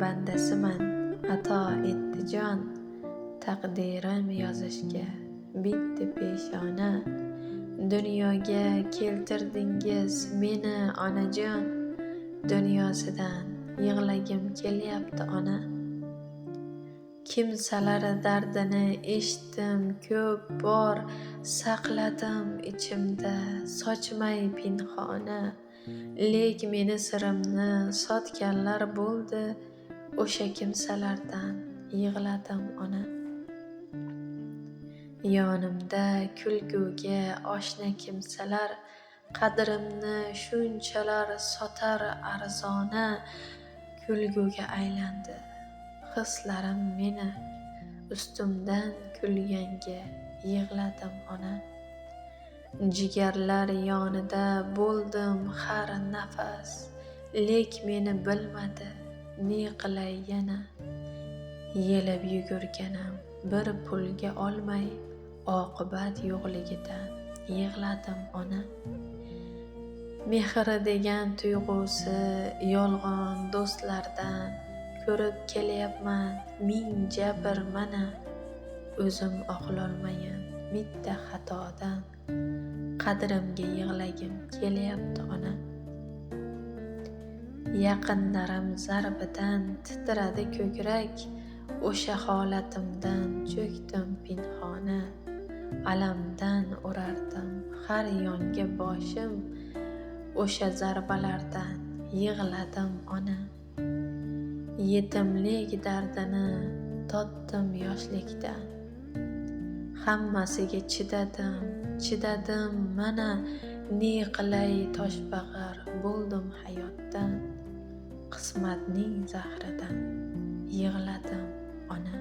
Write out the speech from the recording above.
bandasiman, ato etdi jon. Taqdirim yozishga bitdi peshona. Dunyoga keltirdingiz meni onajon. Dunyosidan yig'lagim kelyapti ona. Kimsalar dardini eshitdim ko'p bor, saqladim ichimda sochmay pinhona. Lek meni sirimni sotganlar bo'ldi, o'sha kimsalardan yig'ladim ona. Yonimda kulguga oshna kimsalar, qadrimni shunchalar sotar arzona. Kulguga aylandi hislarim meni, ustimdan kulganga yig'ladim ona. Jigarlar yonida bo'ldim har nafas, lek meni bilmadi ne qilay yana. Yelib yugurganim bir pulga olmay, oqibat yo'qligidan yig'ladim ona. Mehr degan tuyg'usi yolg'on do'stlardan ko'rib kelyapman ming jabr mana. O'zim oqlolmayin bitta xatodan, qadrimga yig'lagim kelyapti ona. Yaqinlarim zarbidan titradi ko'krak, o'sha holatimdan cho'kdim pinhona. Alamdan urardim har yonga boshim, o'sha zarbalardan yig'ladim ona. Yetimlik dardini totdim yoshlikdan, hammasiga chidadim mana. Ne qilay toshbag'ir bo'ldim hayotdan, qismatning zahridan yig'ladim ona.